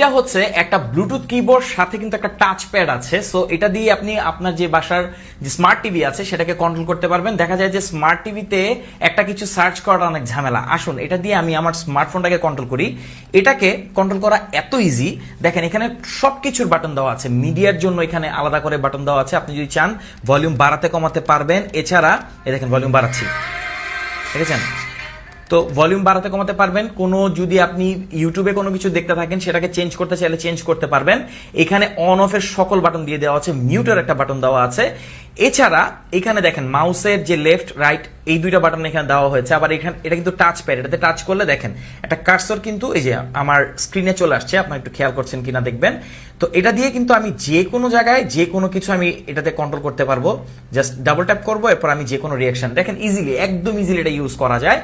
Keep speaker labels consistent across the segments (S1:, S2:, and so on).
S1: এটা হচ্ছে একটা ব্লুটুথ কিবোর্ড সাথে কিন্তু একটা টাচ প্যাড আছে। সো এটা দিয়ে আপনি আপনার যে বাসার যে স্মার্ট টিভি আছে সেটাকে কন্ট্রোল করতে পারবেন। দেখা যায় যে স্মার্ট টিভিতে একটা কিছু সার্চ করা অনেক ঝামেলা। আসুন এটা দিয়ে আমি আমার স্মার্টফোনটাকে কন্ট্রোল করি। এটাকে কন্ট্রোল করা এত ইজি। দেখেন এখানে সবকিছুর বাটন দেওয়া আছে। মিডিয়ার জন্য এখানে আলাদা করে বাটন দেওয়া আছে, আপনি যদি চান ভলিউম বাড়াতে কমাতে পারবেন। এছাড়া এই দেখেন ভলিউম বাড়াচ্ছি, দেখেছেন তো ভলিউম বাড়াতে কমাতে পারবেন। কোনো যদি আপনি ইউটিউবে কোনো কিছু দেখতে থাকেন সেটাকে চেঞ্জ করতে চাইলে চেঞ্জ করতে পারবেন। এখানে অন অফ এর সকল বাটন দিয়ে দেওয়া আছে, মিউটের একটা বাটন দেওয়া আছে। এছাড়া এখানে দেখেন মাউসের যে লেফট রাইট এই দুইটা বাটন এখানে দেওয়া হয়েছে। আবার এখানে এটা কিন্তু টাচ প্যাড, এটাতে টাচ করলে দেখেন একটা কার্সর কিন্তু এই যে আমার স্ক্রিনে চলে আসছে, আপনারা একটু খেয়াল করছেন কিনা দেখবেন। তো এটা দিয়ে কিন্তু আমি যে কোনো জায়গায় যে কোনো কিছু আমি এটাতে কন্ট্রোল করতে পারবো। জাস্ট ডাবল ট্যাপ করবো, এরপর আমি যে কোনো রিয়াকশন দেখেন ইজিলি, একদম ইজিলি এটা ইউজ করা যায়।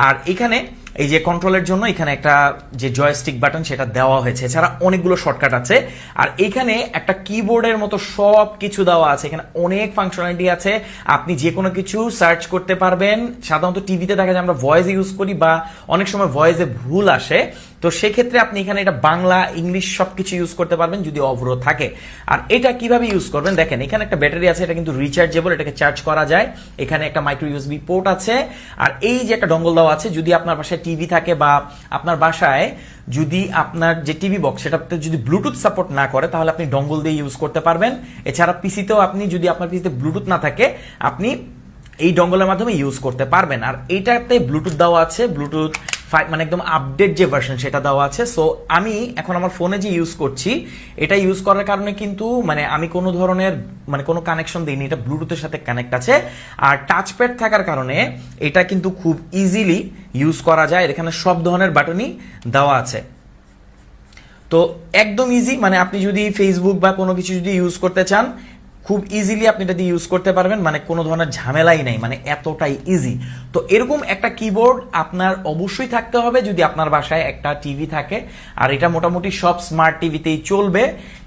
S1: আর এখানে এই যে কন্ট্রোলের জন্য এখানে একটা যে জয়স্টিক বাটন সেটা দেওয়া হয়েছে। এছাড়া অনেকগুলো শর্টকাট আছে। আর এখানে একটা কিবোর্ডের মতো সব কিছু দেওয়া আছে। এখানে অনেক ফাংশনালিটি আছে, আপনি যে কোনো কিছু সার্চ করতে পারবেন। সাধারণত টিভিতে দেখা যায় আমরা ভয়েস ইউজ করি বা অনেক সময় ভয়েসে ভুল আসে, তো সেক্ষেত্রে আপনি এখানে এটা বাংলা ইংলিশ সবকিছু ইউজ করতে পারবেন যদি অবরোধ থাকে। আর এটা কিভাবে ইউজ করবেন দেখেন, এখানে একটা ব্যাটারি আছে, এটা কিন্তু রিচার্জেবল, এটাকে চার্জ করা যায়। এখানে একটা মাইক্রো ইউএসবি পোর্ট আছে। আর এই যে একটা ডঙ্গল দেওয়া আছে, যদি আপনার বাসায় টিভি থাকে বা আপনার বাসায় যদি আপনার যে টিভি বক্স সেটাতে যদি ব্লুটুথ সাপোর্ট না করে তাহলে আপনি ডঙ্গল দিয়ে ইউজ করতে পারবেন। এছাড়া পিসিতেও আপনি যদি আপনার পিসিতে ব্লুটুথ না থাকে আপনি এই ডঙ্গলের মাধ্যমে ইউজ করতে পারবেন। আর এইটাতে ব্লুটুথ দেওয়া আছে, ব্লুটুথ 5 মানে একদম আপডেট যে ভার্সন সেটা দেওয়া আছে। সো আমি এখন আমার ফোনে যে ইউজ করছি এটা ইউজ করার কারণে কিন্তু মানে আমি কোনো ধরনের মানে কোনো কানেকশন দিইনি, এটা ব্লুটুথের সাথে কানেক্ট আছে। আর টাচপ্যাড থাকার কারণে এটা কিন্তু খুব ইজিলি ইউজ করা যায়। এখানে সব ধরনের বাটনই দেওয়া আছে। তো একদম ইজি, মানে আপনি যদি ফেসবুক বা কোনো কিছু যদি ইউজ করতে চান খুব ইজিলি আপনি এটা দিয়ে ইউজ করতে পারবেন, মানে কোনো ধরনের ঝামেলাই নাই, মানে এতটাই ইজি। তো এরকম একটা কিবোর্ড আপনার অবশ্যই থাকতে হবে যদি আপনার বাসায় একটা টিভি থাকে। আর এটা মোটামুটি সব স্মার্ট টিভিতেই চলবে।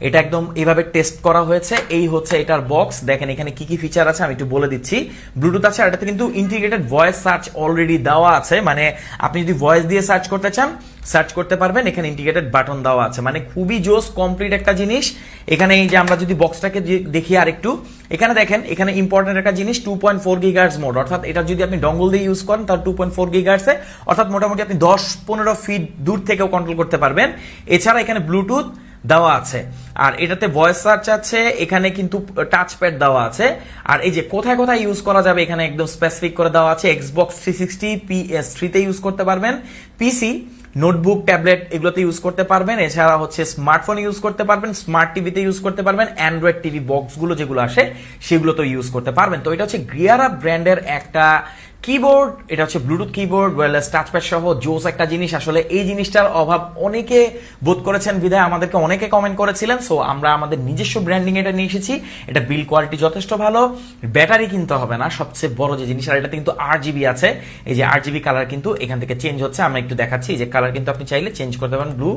S1: এটা একদম এভাবে টেস্ট করা হয়েছে। এই হচ্ছে এটার বক্স, দেখেন এখানে কি কি ফিচার আছে আমি একটু বলে দিচ্ছি। ব্লুটুথ আছে, আর এটাতে কিন্তু ইন্টিগ্রেটেড ভয়েস সার্চ অলরেডি দেওয়া আছে, মানে আপনি যদি ভয়েস দিয়ে সার্চ করতে চান সার্চ করতে পারবেন। এখানে ইন্টিগ্রেটেড বাটন দেওয়া আছে, মানে খুবই জোস কমপ্লিট একটা জিনিস। এখানে এই যে আমরা যদি বক্সটাকে দেখি আর একটু, এখানে দেখেন এখানে ইম্পর্টেন্ট একটা জিনিস 2.4 গিগাহার্টজ মোড, অর্থাৎ এটা যদি আপনি ডঙ্গল দিয়ে ইউজ করেন তাহলে 2.4 গিগাহার্টজে, অর্থাৎ মোটামুটি আপনি 10-15 ফিট দূর থেকেও কন্ট্রোল করতে পারবেন। এছাড়া এখানে ব্লুটুথ দেওয়া আছে, আর এটাতে ভয়েস সার্চ আছে, এখানে কিন্তু টাচ প্যাড দেওয়া আছে। আর এই যে কোথায় কোথায় ইউজ করা যাবে এখানে একদম স্পেসিফিক করে দেওয়া আছে। এক্সবক্স 360 PS3 তে ইউজ করতে পারবেন, পিসি নোটবুক ট্যাবলেট এগুলোতে ইউজ করতে পারবেন। এছাড়া হচ্ছে স্মার্টফোন ইউজ করতে পারবেন, স্মার্ট টিভিতে ইউজ করতে পারবেন, অ্যান্ড্রয়েড টিভি বক্সগুলো যেগুলো আসে সেগুলোতে ইউজ করতে পারবেন। তো এটা হচ্ছে গিয়ারা ব্র্যান্ডের একটা কিবোর্ড, এটা হচ্ছে ব্লুটুথ কিবোর্ড ওয়্যারলেস টাচপ্যাড সহ জোস একটা জিনিস। আসলে এই জিনিসটার অভাব অনেকে বোধ করেছেন বিধায় আমাদেরকে অনেকে কমেন্ট করেছিলেন। সো আমরা আমাদের নিজস্ব ব্র্যান্ডিং এটা নিয়ে এসেছি। এটা বিল কোয়ালিটি যথেষ্ট ভালো, ব্যাটারি কিনতে হবে না, সবচেয়ে বড় যে জিনিস। আর এটাতে কিন্তু 8GB আছে, এই যে 8GB কালার কিন্তু এখান থেকে চেঞ্জ হচ্ছে। আমরা একটু দেখাচ্ছি, যে কালার কিন্তু আপনি চাইলে চেঞ্জ করতে পারেন, ব্লু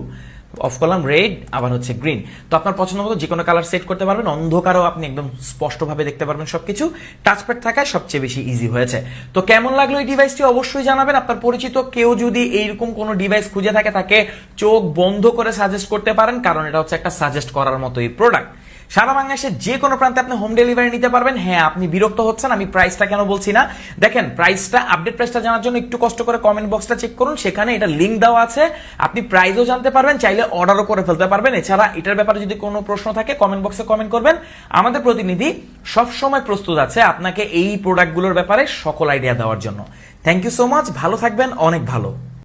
S1: অফ করলাম, রেড, আবার হচ্ছে গ্রিন। তো আপনার পছন্দ মতো যে কোনো কালার সেট করতে পারবেন। অন্ধকারও আপনি একদম স্পষ্টভাবে দেখতে পারবেন সবকিছু। টাচপ্যাড থাকায় সবচেয়ে বেশি ইজি হয়েছে। তো কেমন লাগলো এই ডিভাইসটি অবশ্যই জানাবেন। আপনার পরিচিত কেউ যদি এইরকম কোনো ডিভাইস খুঁজে থাকে তাকে চোখ বন্ধ করে সাজেস্ট করতে পারেন, কারণ এটা হচ্ছে একটা সাজেস্ট করার মতোই প্রোডাক্ট। সারা বাংলাদেশের যে কোনো প্রান্তে আপনি হোম ডেলিভারি নিতে পারবেন। হ্যাঁ, আপনি বিরক্ত হচ্ছেন আমি প্রাইসটা কেন বলছি না, দেখেন প্রাইসটা, আপডেট প্রাইসটা জানার জন্য একটু কষ্ট করে কমেন্ট বক্সটা চেক করুন, সেখানে এটা লিঙ্ক দেওয়া আছে। আপনি প্রাইসও জানতে পারবেন, চাইলে অর্ডারও করে ফেলতে পারবেন। এছাড়া এটার ব্যাপারে যদি কোনো প্রশ্ন থাকে কমেন্ট বক্সে কমেন্ট করবেন। আমাদের প্রতিনিধি সবসময় প্রস্তুত আছে আপনাকে এই প্রোডাক্টগুলোর ব্যাপারে সকল আইডিয়া দেওয়ার জন্য। থ্যাংক ইউ সো মাচ, ভালো থাকবেন, অনেক ভালো।